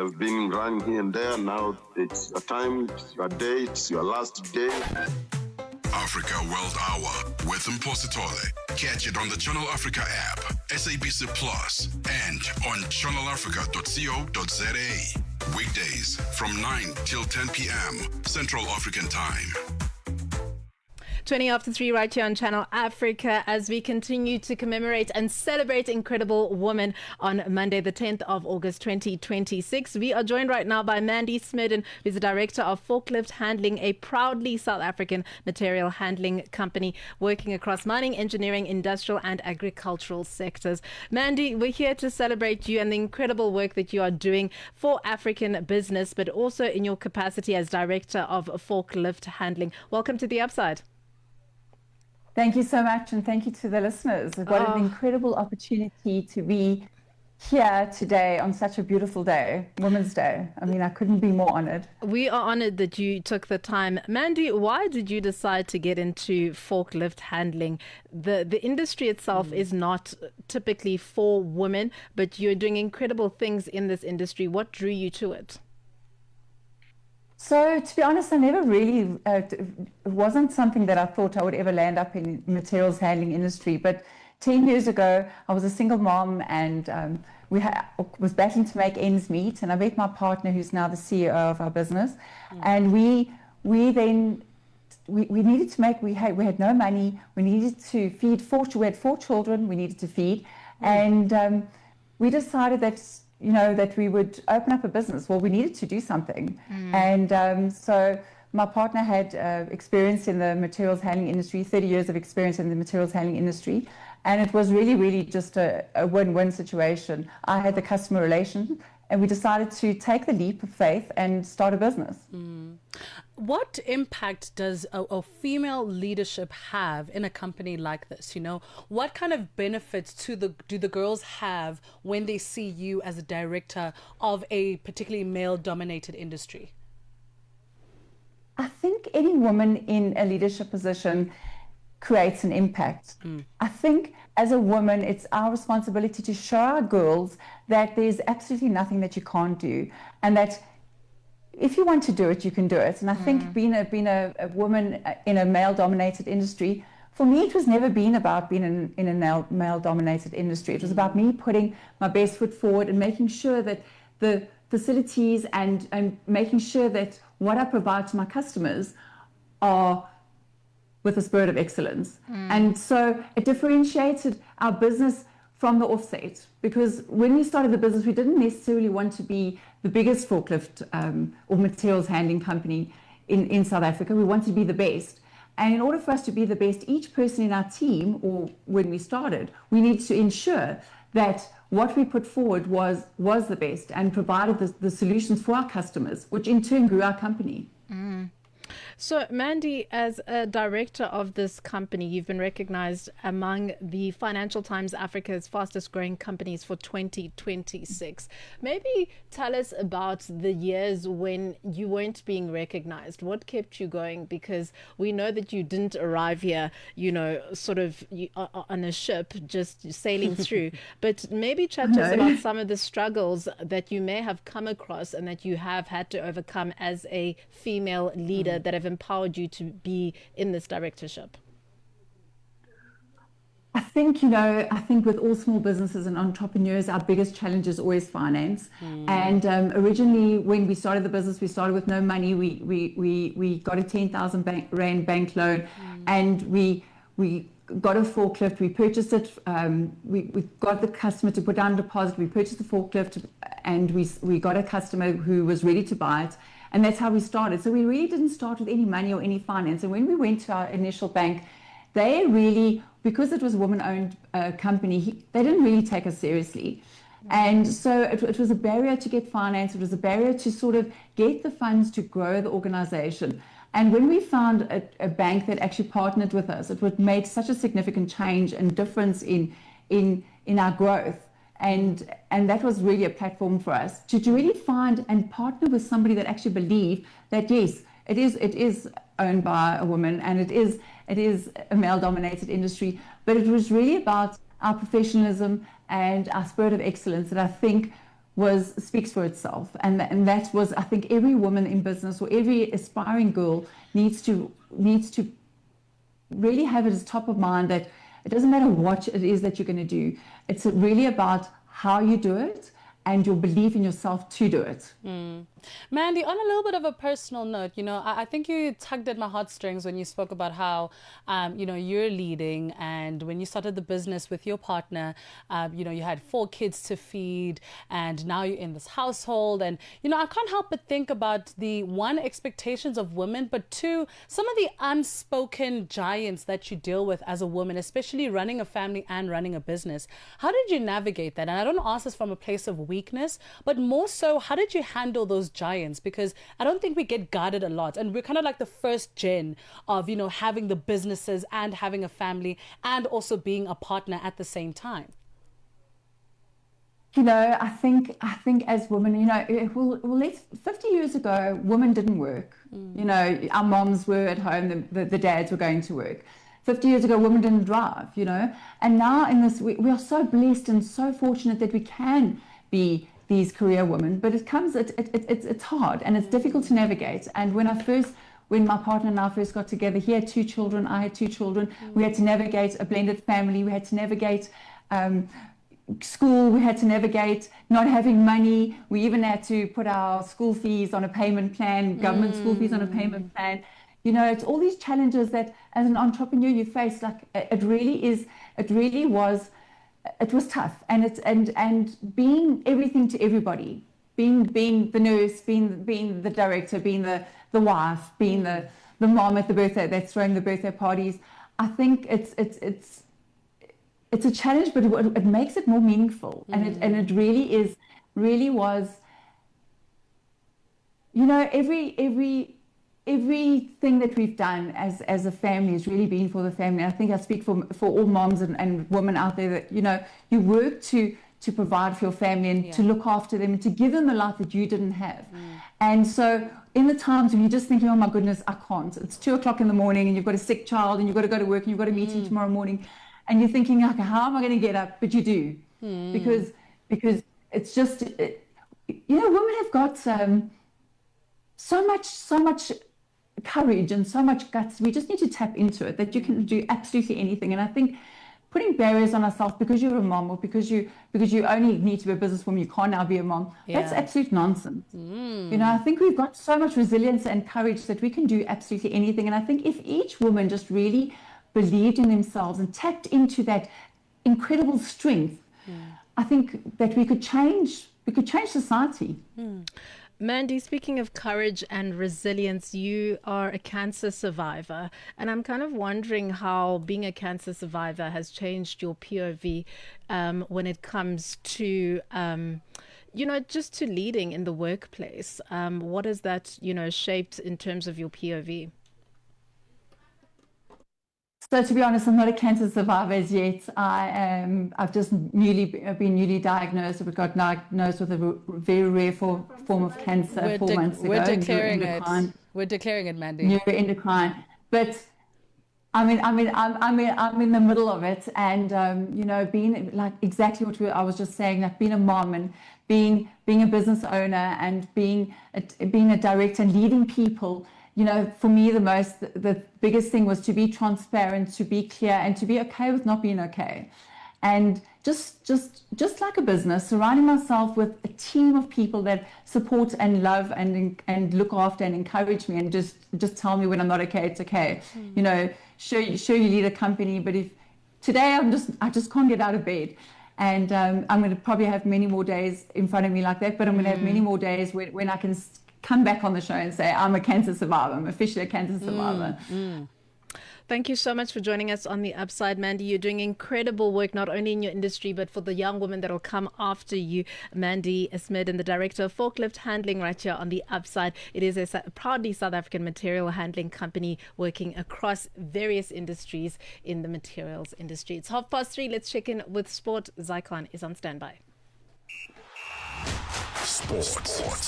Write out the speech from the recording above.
I've been running here and there. Now it's your time, it's your day, it's your last day. Africa World Hour with Mpositole. Catch it on the Channel Africa app, SABC Plus, and on channelafrica.co.za. Weekdays from 9 till 10 p.m. Central African Time. 20 after 3 right here on Channel Africa as we continue to commemorate and celebrate incredible women on Monday, the 10th of August, 2026. We are joined right now by Mandy Smerdon, who is the director of Forklift Handling, a proudly South African material handling company working across mining, engineering, industrial and agricultural sectors. Mandy, we're here to celebrate you and the incredible work that you are doing for African business, but also in your capacity as director of Forklift Handling. Welcome to The Upside. Thank you so much, and thank you to the listeners. What an incredible opportunity to be here today on such a beautiful day, Women's Day. I mean, I couldn't be more honored. We are honored that you took the time. Mandy, why did you decide to get into forklift handling? The industry itself is not typically for women, but you're doing incredible things in this industry. What drew you to it? So, to be honest, I never really, it wasn't something that I thought I would ever land up in materials handling industry. But 10 years ago, I was a single mom and was battling to make ends meet. And I met my partner, who's now the CEO of our business. And we needed to make, we had no money. We needed to feed we had 4 children we needed to feed. And we decided that that we would open up a business. Well, we needed to do something. And so my partner had experience in the materials handling industry, 30 years of experience in the materials handling industry. And it was really, really just a win-win situation. I had the customer relation, and we decided to take the leap of faith and start a business. What impact does a female leadership have in a company like this? What kind of benefits do the girls have when they see you as a director of a particularly male-dominated industry? I think any woman in a leadership position creates an impact. I think as a woman, it's our responsibility to show our girls that there's absolutely nothing that you can't do, and that if you want to do it, you can do it. And I think being a woman in a male-dominated industry, for me, it was never been about being in a male-dominated industry. It was about me putting my best foot forward and making sure that the facilities and making sure that what I provide to my customers are with a spirit of excellence. And so it differentiated our business from the offset, because when we started the business, we didn't necessarily want to be the biggest forklift or materials handling company in South Africa. We wanted to be the best. And in order for us to be the best, each person in our team, or when we started, we needed to ensure that what we put forward was the best and provided the solutions for our customers, which in turn grew our company. So, Mandy, as a director of this company, you've been recognized among the Financial Times Africa's fastest growing companies for 2026. Maybe tell us about the years when you weren't being recognized. What kept you going? Because we know that you didn't arrive here, sort of on a ship just sailing through. But maybe chat to us about some of the struggles that you may have come across and that you have had to overcome as a female leader that have empowered you to be in this directorship. I think with all small businesses and entrepreneurs, our biggest challenge is always finance. And originally, when we started the business, we started with no money. We got a 10,000 rand bank loan, and we got a forklift. We purchased it. We got the customer to put down a deposit. We purchased the forklift, and we got a customer who was ready to buy it. And that's how we started. So we really didn't start with any money or any finance. And when we went to our initial bank, they really, because it was a woman-owned company, they didn't really take us seriously. And so it was a barrier to get finance. It was a barrier to sort of get the funds to grow the organization. And when we found a bank that actually partnered with us, it would make such a significant change and difference in our growth. And that was really a platform for us to really find and partner with somebody that actually believed that, yes, it is owned by a woman, and it is a male-dominated industry, but it was really about our professionalism and our spirit of excellence that I think speaks for itself, and that was, I think, every woman in business or every aspiring girl needs to really have it as top of mind, that it doesn't matter what it is that you're going to do. It's really about how you do it and your belief in yourself to do it. Mandy, on a little bit of a personal note, I think you tugged at my heartstrings when you spoke about how, you're leading, and when you started the business with your partner, you had 4 kids to feed, and now you're in this household. And, I can't help but think about the one, expectations of women, but 2, some of the unspoken giants that you deal with as a woman, especially running a family and running a business. How did you navigate that? And I don't ask this from a place of weakness, but more so, how did you handle those giants? Because I don't think we get guarded a lot, and we're kind of like the first gen of having the businesses and having a family and also being a partner at the same time. I think as women, 50 years ago, women didn't work. Our moms were at home, the dads were going to work. 50 years ago, women didn't drive, and now in this, we are so blessed and so fortunate that we can be these career women, but it's hard and it's difficult to navigate. And when my partner and I first got together, he had 2 children, I had 2 children. We had to navigate a blended family. We had to navigate school. We had to navigate not having money. We even had to put our school fees on a payment plan, government school fees on a payment plan. It's all these challenges that as an entrepreneur you face. Like it was tough, and being everything to everybody, being the nurse, being the director, being the wife, being the mom at the birthday that's throwing the birthday parties. I think it's a challenge, but it makes it more meaningful, and it really was. Everything that we've done as a family has really been for the family. I think I speak for all moms and women out there that, you work to provide for your family and to look after them and to give them the life that you didn't have. And so in the times when you're just thinking, oh my goodness, I can't. It's 2:00 in the morning and you've got a sick child and you've got to go to work and you've got a meeting tomorrow morning, and you're thinking, okay, how am I going to get up? But you do. Because it's just, women have got so much courage and so much guts. We just need to tap into it, that you can do absolutely anything. And I think putting barriers on ourselves because you're a mom or because you only need to be a businesswoman, you can't now be a mom, that's absolute nonsense. I think we've got so much resilience and courage that we can do absolutely anything. And I think if each woman just really believed in themselves and tapped into that incredible strength, I think that we could change society. Mandy, speaking of courage and resilience, you are a cancer survivor, and I'm kind of wondering how being a cancer survivor has changed your POV when it comes to, just to leading in the workplace. What has that, shaped in terms of your POV? So to be honest, I'm not a cancer survivor as yet. I've just been newly diagnosed. We got diagnosed with a very rare form of cancer 4 months ago. We're declaring it. We're declaring it, Mandy. Neuroendocrine. But I'm in the middle of it, and being like exactly what I was just saying, like being a mom and being a business owner and being a director and leading people. For me, the biggest thing was to be transparent, to be clear, and to be okay with not being okay. And just like a business, surrounding myself with a team of people that support and love and look after and encourage me, and just tell me when I'm not okay, it's okay. Sure you lead a company, but if today I just can't get out of bed. And I'm going to probably have many more days in front of me like that, but I'm going to have many more days when I can come back on the show and say, I'm a cancer survivor. I'm officially a cancer survivor. Thank you so much for joining us on The Upside, Mandy. You're doing incredible work, not only in your industry, but for the young women that will come after you. Mandy Smerdon, the director of Forklift Handling, right here on The Upside. It is a proudly South African material handling company working across various industries in the materials industry. It's 3:30. Let's check in with sport. Zyklon is on standby. Sports.